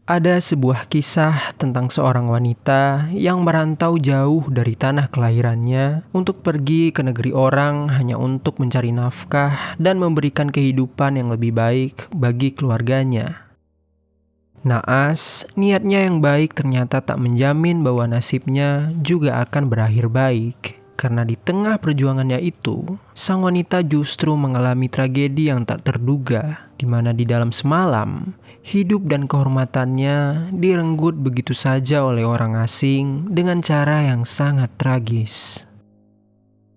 Ada sebuah kisah tentang seorang wanita yang merantau jauh dari tanah kelahirannya untuk pergi ke negeri orang hanya untuk mencari nafkah dan memberikan kehidupan yang lebih baik bagi keluarganya. Naas, niatnya yang baik ternyata tak menjamin bahwa nasibnya juga akan berakhir baik. Karena di tengah perjuangannya itu, sang wanita justru mengalami tragedi yang tak terduga, di mana di dalam semalam, hidup dan kehormatannya direnggut begitu saja oleh orang asing dengan cara yang sangat tragis.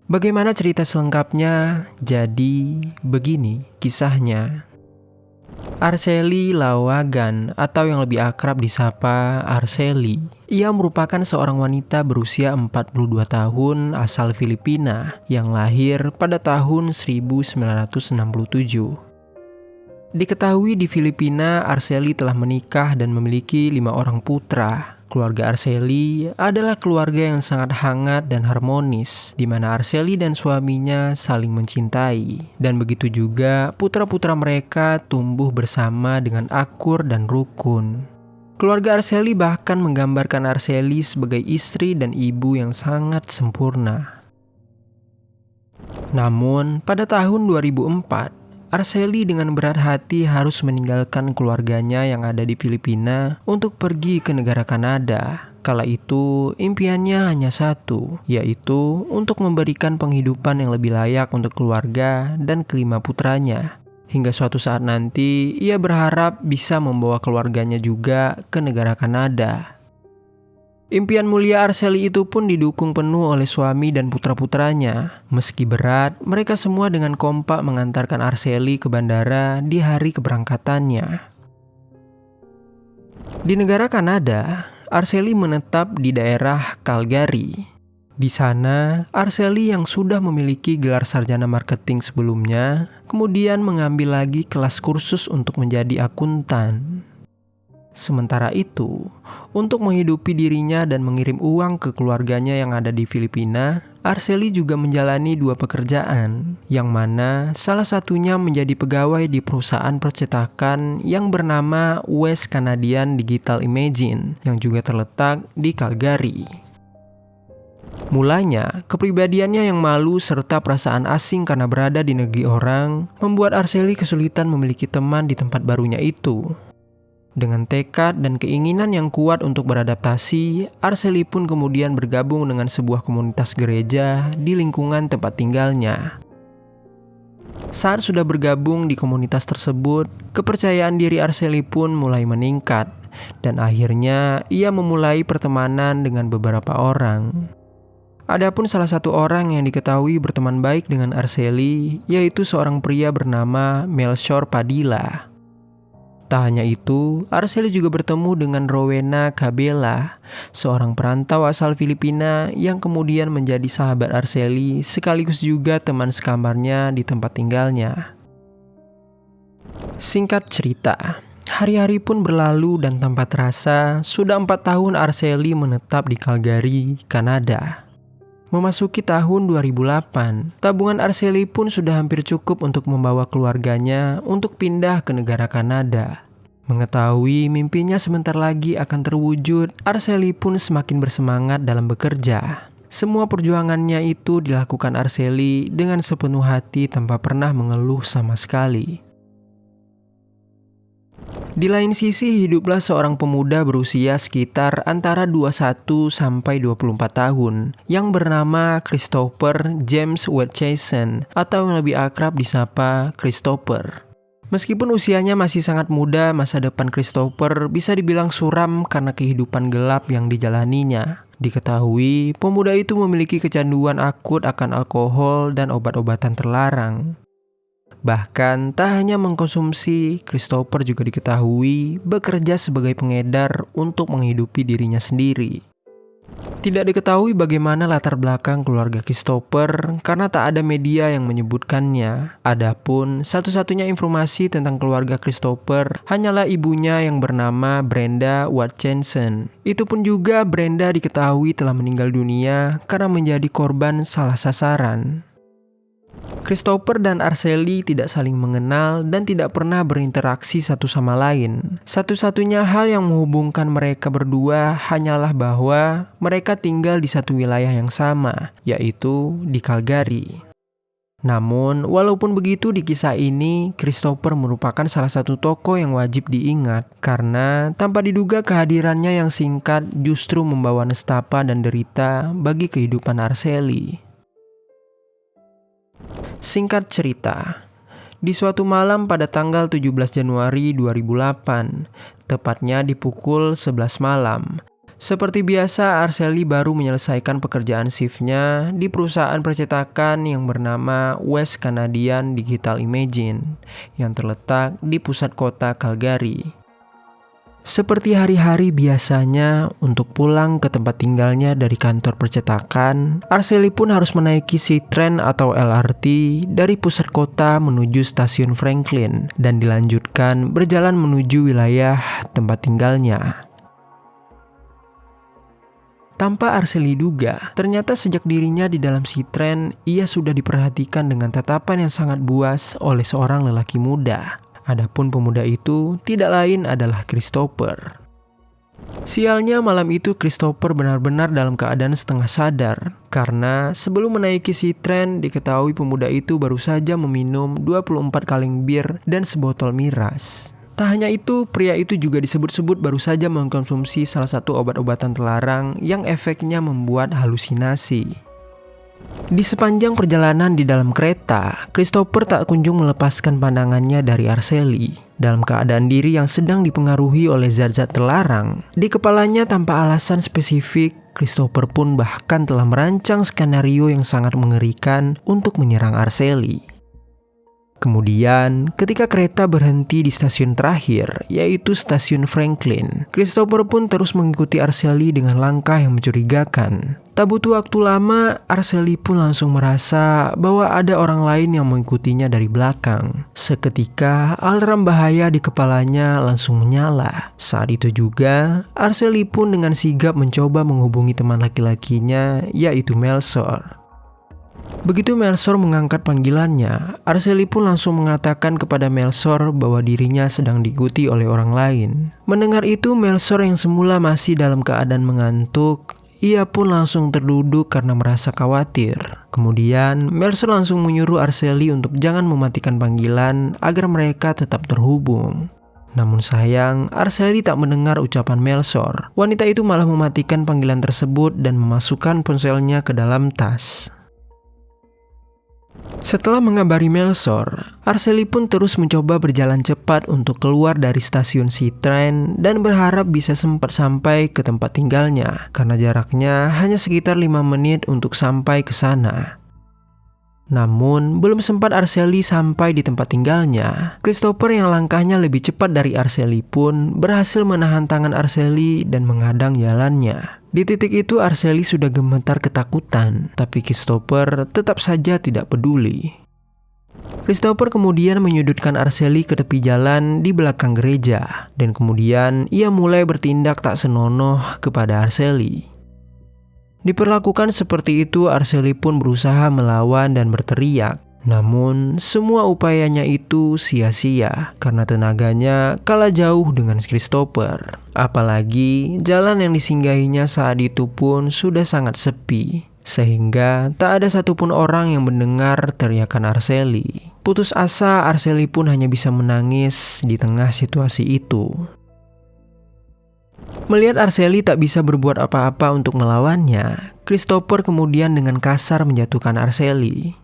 Bagaimana cerita selengkapnya? Jadi, begini kisahnya. Arceli Lawagan atau yang lebih akrab disapa Arceli. Ia merupakan seorang wanita berusia 42 tahun asal Filipina yang lahir pada tahun 1967. Diketahui di Filipina, Arceli telah menikah dan memiliki 5 orang putra. Keluarga Arceli adalah keluarga yang sangat hangat dan harmonis, di mana Arceli dan suaminya saling mencintai. Dan begitu juga putra-putra mereka tumbuh bersama dengan akur dan rukun. Keluarga Arceli bahkan menggambarkan Arceli sebagai istri dan ibu yang sangat sempurna. Namun, pada tahun 2004, Arceli dengan berat hati harus meninggalkan keluarganya yang ada di Filipina untuk pergi ke negara Kanada. Kala itu, impiannya hanya satu, yaitu untuk memberikan penghidupan yang lebih layak untuk keluarga dan kelima putranya. Hingga suatu saat nanti, ia berharap bisa membawa keluarganya juga ke negara Kanada. Impian mulia Arceli itu pun didukung penuh oleh suami dan putra-putranya. Meski berat, mereka semua dengan kompak mengantarkan Arceli ke bandara di hari keberangkatannya. Di negara Kanada, Arceli menetap di daerah Calgary. Di sana, Arceli yang sudah memiliki gelar sarjana marketing sebelumnya, kemudian mengambil lagi kelas kursus untuk menjadi akuntan. Sementara itu, untuk menghidupi dirinya dan mengirim uang ke keluarganya yang ada di Filipina, Arceli juga menjalani 2 pekerjaan, yang mana salah satunya menjadi pegawai di perusahaan percetakan yang bernama West Canadian Digital Imaging, yang juga terletak di Calgary. Mulanya, kepribadiannya yang malu serta perasaan asing karena berada di negeri orang, membuat Arceli kesulitan memiliki teman di tempat barunya itu. Dengan tekad dan keinginan yang kuat untuk beradaptasi, Arceli pun kemudian bergabung dengan sebuah komunitas gereja di lingkungan tempat tinggalnya. Saat sudah bergabung di komunitas tersebut, kepercayaan diri Arceli pun mulai meningkat, dan akhirnya ia memulai pertemanan dengan beberapa orang. Adapun salah satu orang yang diketahui berteman baik dengan Arceli, yaitu seorang pria bernama Melchor Padilla. Tak hanya itu, Arceli juga bertemu dengan Rowena Cabela, seorang perantau asal Filipina yang kemudian menjadi sahabat Arceli sekaligus juga teman sekamarnya di tempat tinggalnya. Singkat cerita, hari-hari pun berlalu dan tanpa terasa sudah 4 tahun Arceli menetap di Calgary, Kanada. Memasuki tahun 2008, tabungan Arceli pun sudah hampir cukup untuk membawa keluarganya untuk pindah ke negara Kanada. Mengetahui mimpinya sebentar lagi akan terwujud, Arceli pun semakin bersemangat dalam bekerja. Semua perjuangannya itu dilakukan Arceli dengan sepenuh hati tanpa pernah mengeluh sama sekali. Di lain sisi, hiduplah seorang pemuda berusia sekitar antara 21 sampai 24 tahun yang bernama Christopher James Wetchison atau yang lebih akrab disapa Christopher. Meskipun usianya masih sangat muda, masa depan Christopher bisa dibilang suram karena kehidupan gelap yang dijalaninya. Diketahui, pemuda itu memiliki kecanduan akut akan alkohol dan obat-obatan terlarang. Bahkan tak hanya mengkonsumsi, Christopher juga diketahui bekerja sebagai pengedar untuk menghidupi dirinya sendiri. Tidak diketahui bagaimana latar belakang keluarga Christopher karena tak ada media yang menyebutkannya. Adapun satu-satunya informasi tentang keluarga Christopher hanyalah ibunya yang bernama Brenda Watchenson. Itu pun juga Brenda diketahui telah meninggal dunia karena menjadi korban salah sasaran. Christopher dan Arceli tidak saling mengenal dan tidak pernah berinteraksi satu sama lain. Satu-satunya hal yang menghubungkan mereka berdua hanyalah bahwa mereka tinggal di satu wilayah yang sama, yaitu di Calgary. Namun, walaupun begitu di kisah ini, Christopher merupakan salah satu tokoh yang wajib diingat karena tanpa diduga kehadirannya yang singkat justru membawa nestapa dan derita bagi kehidupan Arceli. Singkat cerita, di suatu malam pada tanggal 17 Januari 2008, tepatnya di pukul 11 malam, seperti biasa Arceli baru menyelesaikan pekerjaan shiftnya di perusahaan percetakan yang bernama West Canadian Digital Imaging yang terletak di pusat kota Calgary. Seperti hari-hari biasanya, untuk pulang ke tempat tinggalnya dari kantor percetakan, Arceli pun harus menaiki si tren atau LRT dari pusat kota menuju stasiun Franklin dan dilanjutkan berjalan menuju wilayah tempat tinggalnya. Tanpa Arceli duga, ternyata sejak dirinya di dalam si tren, ia sudah diperhatikan dengan tatapan yang sangat buas oleh seorang lelaki muda. Adapun pemuda itu tidak lain adalah Christopher. Sialnya malam itu Christopher benar-benar dalam keadaan setengah sadar karena sebelum menaiki si tren diketahui pemuda itu baru saja meminum 24 kaleng bir dan sebotol miras. Tak hanya itu, pria itu juga disebut-sebut baru saja mengkonsumsi salah satu obat-obatan terlarang yang efeknya membuat halusinasi. Di sepanjang perjalanan di dalam kereta, Christopher tak kunjung melepaskan pandangannya dari Arceli. Dalam keadaan diri yang sedang dipengaruhi oleh zat-zat terlarang, di kepalanya tanpa alasan spesifik, Christopher pun bahkan telah merancang skenario yang sangat mengerikan untuk menyerang Arceli. Kemudian, ketika kereta berhenti di stasiun terakhir, yaitu stasiun Franklin, Christopher pun terus mengikuti Arceli dengan langkah yang mencurigakan. Tak butuh waktu lama, Arceli pun langsung merasa bahwa ada orang lain yang mengikutinya dari belakang. Seketika, alarm bahaya di kepalanya langsung menyala. Saat itu juga, Arceli pun dengan sigap mencoba menghubungi teman laki-lakinya, yaitu Melchor. Begitu Melchor mengangkat panggilannya, Arceli pun langsung mengatakan kepada Melchor bahwa dirinya sedang diikuti oleh orang lain. Mendengar itu, Melchor yang semula masih dalam keadaan mengantuk, ia pun langsung terduduk karena merasa khawatir. Kemudian, Melchor langsung menyuruh Arceli untuk jangan mematikan panggilan agar mereka tetap terhubung. Namun sayang, Arceli tak mendengar ucapan Melchor. Wanita itu malah mematikan panggilan tersebut dan memasukkan ponselnya ke dalam tas. Setelah mengabari Melchor, Arceli pun terus mencoba berjalan cepat untuk keluar dari stasiun si tren dan berharap bisa sempat sampai ke tempat tinggalnya karena jaraknya hanya sekitar 5 menit untuk sampai ke sana. Namun, belum sempat Arceli sampai di tempat tinggalnya, Christopher yang langkahnya lebih cepat dari Arceli pun berhasil menahan tangan Arceli dan menghadang jalannya. Di titik itu Arceli sudah gemetar ketakutan, tapi Christopher tetap saja tidak peduli. Christopher kemudian menyudutkan Arceli ke tepi jalan di belakang gereja, dan kemudian ia mulai bertindak tak senonoh kepada Arceli. Diperlakukan seperti itu, Arceli pun berusaha melawan dan berteriak. Namun, semua upayanya itu sia-sia karena tenaganya kalah jauh dengan Christopher. Apalagi, jalan yang disinggahinya saat itu pun sudah sangat sepi, sehingga tak ada satupun orang yang mendengar teriakan Arceli. Putus asa, Arceli pun hanya bisa menangis di tengah situasi itu. Melihat Arceli tak bisa berbuat apa-apa untuk melawannya, Christopher kemudian dengan kasar menjatuhkan Arceli.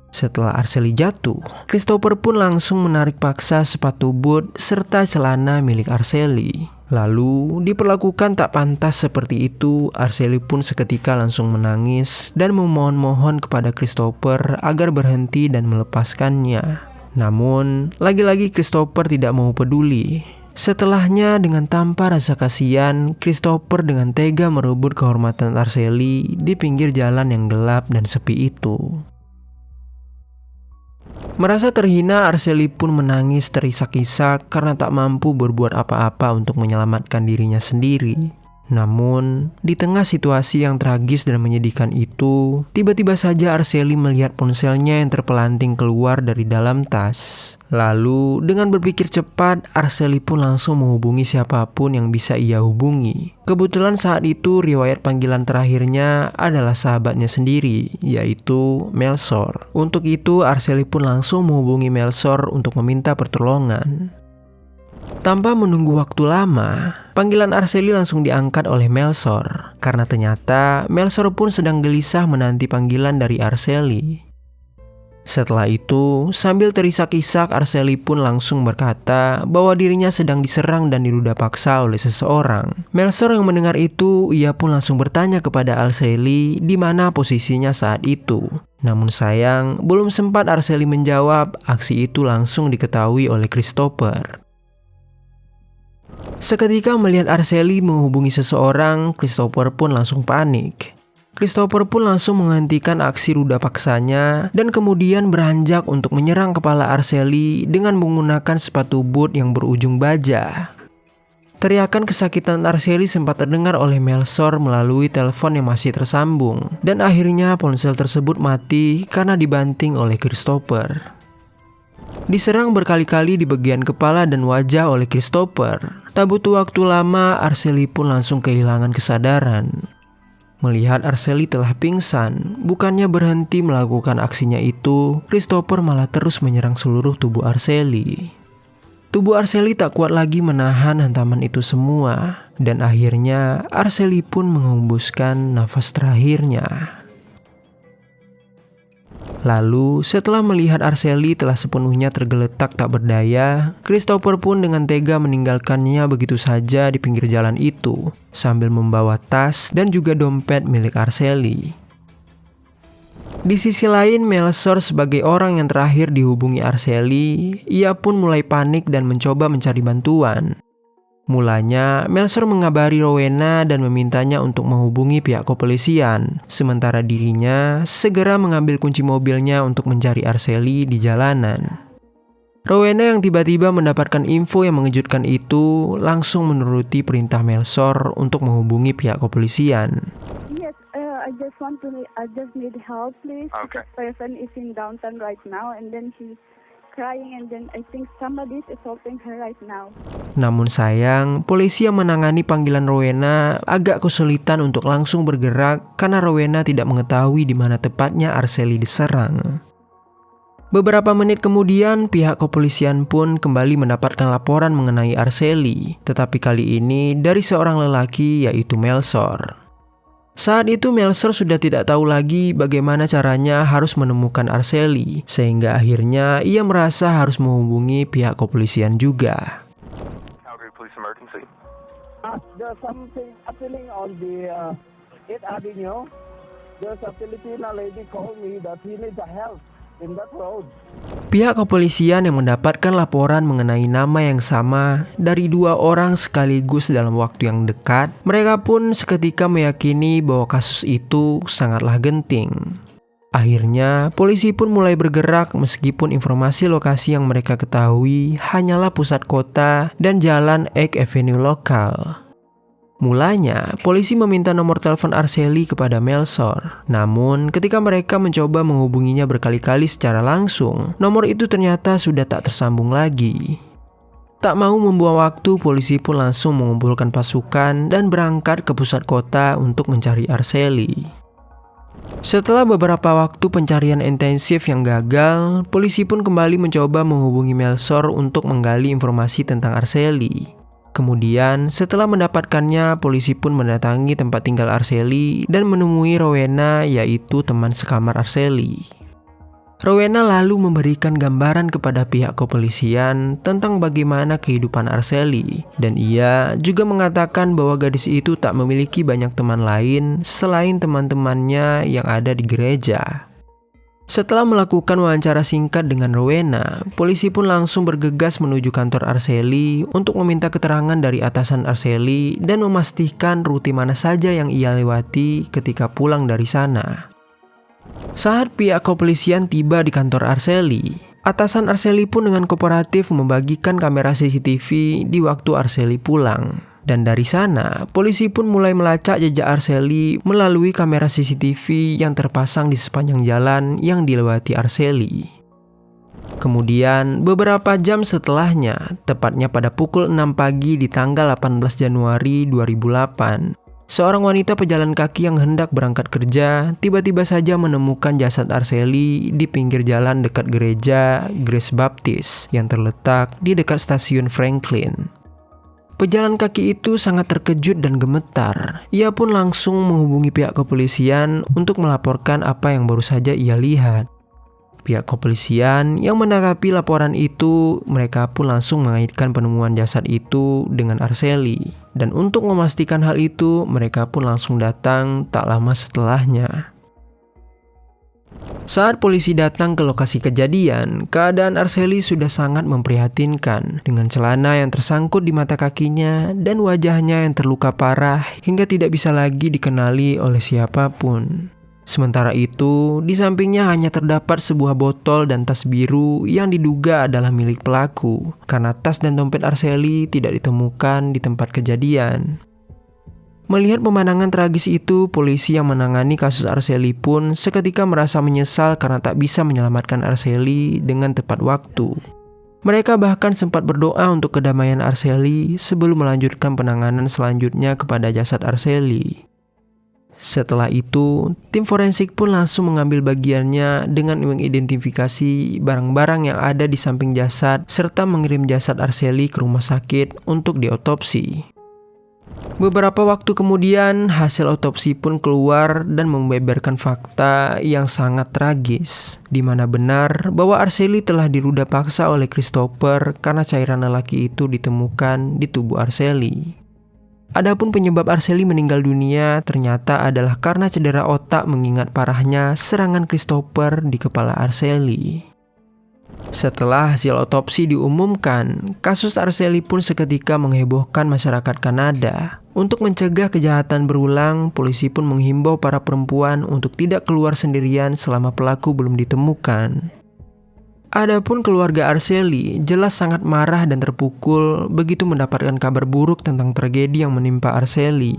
Setelah Arceli jatuh, Christopher pun langsung menarik paksa sepatu boot serta celana milik Arceli. Lalu, diperlakukan tak pantas seperti itu, Arceli pun seketika langsung menangis dan memohon-mohon kepada Christopher agar berhenti dan melepaskannya. Namun, lagi-lagi Christopher tidak mau peduli. Setelahnya, dengan tanpa rasa kasihan, Christopher dengan tega merebut kehormatan Arceli di pinggir jalan yang gelap dan sepi itu. Merasa terhina, Arceli pun menangis terisak-isak karena tak mampu berbuat apa-apa untuk menyelamatkan dirinya sendiri. Namun, di tengah situasi yang tragis dan menyedihkan itu, tiba-tiba saja Arceli melihat ponselnya yang terpelanting keluar dari dalam tas. Lalu, dengan berpikir cepat, Arceli pun langsung menghubungi siapapun yang bisa ia hubungi. Kebetulan saat itu riwayat panggilan terakhirnya adalah sahabatnya sendiri, yaitu Melchor. Untuk itu, Arceli pun langsung menghubungi Melchor untuk meminta pertolongan. Tanpa menunggu waktu lama, panggilan Arceli langsung diangkat oleh Melchor karena ternyata Melchor pun sedang gelisah menanti panggilan dari Arceli. Setelah itu, sambil terisak-isak, Arceli pun langsung berkata bahwa dirinya sedang diserang dan diruda paksa oleh seseorang. Melchor yang mendengar itu, ia pun langsung bertanya kepada Arceli di mana posisinya saat itu. Namun sayang, belum sempat Arceli menjawab, aksi itu langsung diketahui oleh Christopher. Seketika melihat Arceli menghubungi seseorang, Christopher pun langsung panik. Christopher pun langsung menghentikan aksi ruda paksanya dan kemudian beranjak untuk menyerang kepala Arceli dengan menggunakan sepatu boot yang berujung baja. Teriakan kesakitan Arceli sempat terdengar oleh Melchor melalui telepon yang masih tersambung, dan akhirnya ponsel tersebut mati karena dibanting oleh Christopher. Diserang berkali-kali di bagian kepala dan wajah oleh Christopher. Tak butuh waktu lama, Arceli pun langsung kehilangan kesadaran. Melihat Arceli telah pingsan, bukannya berhenti melakukan aksinya itu, Christopher malah terus menyerang seluruh tubuh Arceli. Tubuh Arceli tak kuat lagi menahan hantaman itu semua, dan akhirnya Arceli pun menghembuskan nafas terakhirnya. Lalu, setelah melihat Arceli telah sepenuhnya tergeletak tak berdaya, Christopher pun dengan tega meninggalkannya begitu saja di pinggir jalan itu, sambil membawa tas dan juga dompet milik Arceli. Di sisi lain, Melchor sebagai orang yang terakhir dihubungi Arceli, ia pun mulai panik dan mencoba mencari bantuan. Mulanya, Melchor mengabari Rowena dan memintanya untuk menghubungi pihak kepolisian, sementara dirinya segera mengambil kunci mobilnya untuk mencari Arceli di jalanan. Rowena yang tiba-tiba mendapatkan info yang mengejutkan itu langsung menuruti perintah Melchor untuk menghubungi pihak kepolisian. Yes, I just need help, please. Okay. This person is in downtown right now, and then she's crying, and then I think somebody is assaulting her right now. Namun sayang, polisi yang menangani panggilan Rowena agak kesulitan untuk langsung bergerak karena Rowena tidak mengetahui di mana tepatnya Arceli diserang. Beberapa menit kemudian, pihak kepolisian pun kembali mendapatkan laporan mengenai Arceli, tetapi kali ini dari seorang lelaki yaitu Melchor. Saat itu Melchor sudah tidak tahu lagi bagaimana caranya harus menemukan Arceli, sehingga akhirnya ia merasa harus menghubungi pihak kepolisian juga. Calgary Police Emergency. There's something happening on the 8th Avenue. There's a Filipina lady called me that he needs help in that road. Pihak kepolisian yang mendapatkan laporan mengenai nama yang sama dari dua orang sekaligus dalam waktu yang dekat, mereka pun seketika meyakini bahwa kasus itu sangatlah genting. Akhirnya, polisi pun mulai bergerak meskipun informasi lokasi yang mereka ketahui hanyalah pusat kota dan jalan Egg Avenue lokal. Mulanya, polisi meminta nomor telepon Arceli kepada Melchor. Namun, ketika mereka mencoba menghubunginya berkali-kali secara langsung, nomor itu ternyata sudah tak tersambung lagi. Tak mau membuang waktu, polisi pun langsung mengumpulkan pasukan dan berangkat ke pusat kota untuk mencari Arceli. Setelah beberapa waktu pencarian intensif yang gagal, polisi pun kembali mencoba menghubungi Melchor untuk menggali informasi tentang Arceli. Kemudian, setelah mendapatkannya, polisi pun mendatangi tempat tinggal Arceli dan menemui Rowena, yaitu teman sekamar Arceli. Rowena lalu memberikan gambaran kepada pihak kepolisian tentang bagaimana kehidupan Arceli, dan ia juga mengatakan bahwa gadis itu tak memiliki banyak teman lain selain teman-temannya yang ada di gereja. Setelah melakukan wawancara singkat dengan Rowena, polisi pun langsung bergegas menuju kantor Arceli untuk meminta keterangan dari atasan Arceli dan memastikan rute mana saja yang ia lewati ketika pulang dari sana. Saat pihak kepolisian tiba di kantor Arceli, atasan Arceli pun dengan kooperatif membagikan kamera CCTV di waktu Arceli pulang. Dan dari sana, polisi pun mulai melacak jejak Arceli melalui kamera CCTV yang terpasang di sepanjang jalan yang dilewati Arceli. Kemudian, beberapa jam setelahnya, tepatnya pada pukul 6 pagi di tanggal 18 Januari 2008, seorang wanita pejalan kaki yang hendak berangkat kerja tiba-tiba saja menemukan jasad Arceli di pinggir jalan dekat gereja Grace Baptist yang terletak di dekat stasiun Franklin. Pejalan kaki itu sangat terkejut dan gemetar. Ia pun langsung menghubungi pihak kepolisian untuk melaporkan apa yang baru saja ia lihat. Pihak kepolisian yang menanggapi laporan itu, mereka pun langsung mengaitkan penemuan jasad itu dengan Arceli. Dan untuk memastikan hal itu, mereka pun langsung datang tak lama setelahnya. Saat polisi datang ke lokasi kejadian, keadaan Arceli sudah sangat memprihatinkan dengan celana yang tersangkut di mata kakinya dan wajahnya yang terluka parah hingga tidak bisa lagi dikenali oleh siapapun. Sementara itu, di sampingnya hanya terdapat sebuah botol dan tas biru yang diduga adalah milik pelaku karena tas dan dompet Arceli tidak ditemukan di tempat kejadian. Melihat pemandangan tragis itu, polisi yang menangani kasus Arceli pun seketika merasa menyesal karena tak bisa menyelamatkan Arceli dengan tepat waktu. Mereka bahkan sempat berdoa untuk kedamaian Arceli sebelum melanjutkan penanganan selanjutnya kepada jasad Arceli. Setelah itu, tim forensik pun langsung mengambil bagiannya dengan mengidentifikasi barang-barang yang ada di samping jasad serta mengirim jasad Arceli ke rumah sakit untuk diotopsi. Beberapa waktu kemudian, hasil otopsi pun keluar dan membeberkan fakta yang sangat tragis, di mana benar bahwa Arceli telah diruda paksa oleh Christopher karena cairan lelaki itu ditemukan di tubuh Arceli. Adapun penyebab Arceli meninggal dunia ternyata adalah karena cedera otak mengingat parahnya serangan Christopher di kepala Arceli. Setelah hasil otopsi diumumkan, kasus Arceli pun seketika menghebohkan masyarakat Kanada. Untuk mencegah kejahatan berulang, polisi pun menghimbau para perempuan untuk tidak keluar sendirian selama pelaku belum ditemukan. Adapun keluarga Arceli jelas sangat marah dan terpukul begitu mendapatkan kabar buruk tentang tragedi yang menimpa Arceli.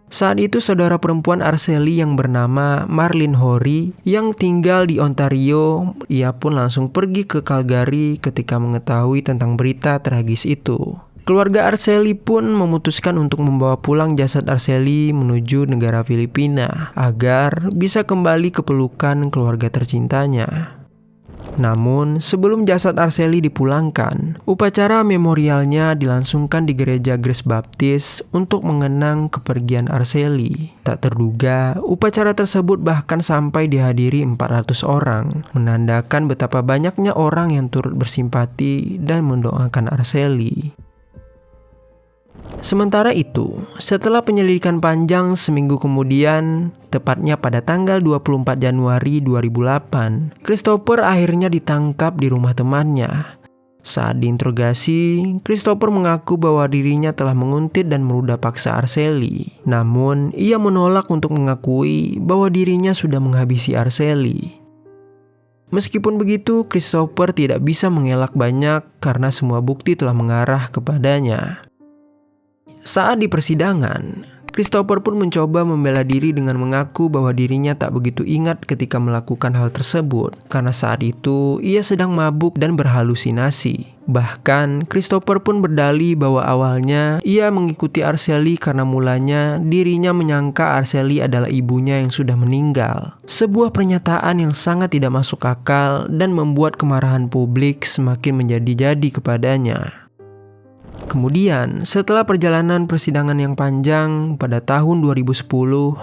Saat itu saudara perempuan Arceli yang bernama Marlene Horry yang tinggal di Ontario, ia pun langsung pergi ke Calgary ketika mengetahui tentang berita tragis itu. Keluarga Arceli pun memutuskan untuk membawa pulang jasad Arceli menuju negara Filipina agar bisa kembali ke pelukan keluarga tercintanya. Namun, sebelum jasad Arceli dipulangkan, upacara memorialnya dilangsungkan di gereja Grace Baptist untuk mengenang kepergian Arceli. Tak terduga, upacara tersebut bahkan sampai dihadiri 400 orang, menandakan betapa banyaknya orang yang turut bersimpati dan mendoakan Arceli. Sementara itu, setelah penyelidikan panjang seminggu kemudian, tepatnya pada tanggal 24 Januari 2008, Christopher akhirnya ditangkap di rumah temannya. Saat diinterogasi, Christopher mengaku bahwa dirinya telah menguntit dan meruda paksa Arceli. Namun, ia menolak untuk mengakui bahwa dirinya sudah menghabisi Arceli. Meskipun begitu, Christopher tidak bisa mengelak banyak karena semua bukti telah mengarah kepadanya. Saat di persidangan, Christopher pun mencoba membela diri dengan mengaku bahwa dirinya tak begitu ingat ketika melakukan hal tersebut karena saat itu ia sedang mabuk dan berhalusinasi. Bahkan, Christopher pun berdalih bahwa awalnya ia mengikuti Arceli karena mulanya dirinya menyangka Arceli adalah ibunya yang sudah meninggal. Sebuah pernyataan yang sangat tidak masuk akal dan membuat kemarahan publik semakin menjadi-jadi kepadanya. Kemudian, setelah perjalanan persidangan yang panjang, pada tahun 2010,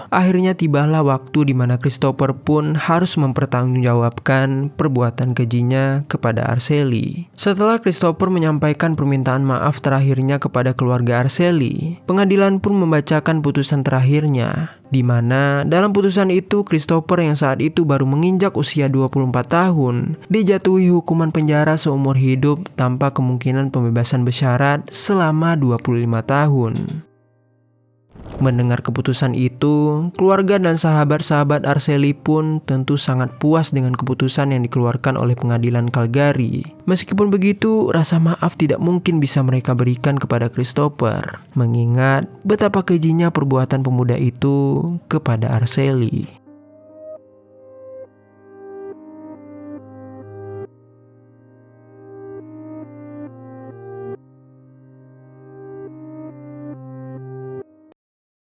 akhirnya tibalah waktu di mana Christopher pun harus mempertanggungjawabkan perbuatan kejinya kepada Arceli. Setelah Christopher menyampaikan permintaan maaf terakhirnya kepada keluarga Arceli, pengadilan pun membacakan putusan terakhirnya, di mana dalam putusan itu Christopher yang saat itu baru menginjak usia 24 tahun, dijatuhi hukuman penjara seumur hidup tanpa kemungkinan pembebasan bersyarat selama 25 tahun. Mendengar keputusan itu, keluarga dan sahabat-sahabat Arceli pun tentu sangat puas dengan keputusan yang dikeluarkan oleh pengadilan Calgary. Meskipun begitu, rasa maaf tidak mungkin bisa mereka berikan kepada Christopher, mengingat betapa kejinya perbuatan pemuda itu kepada Arceli.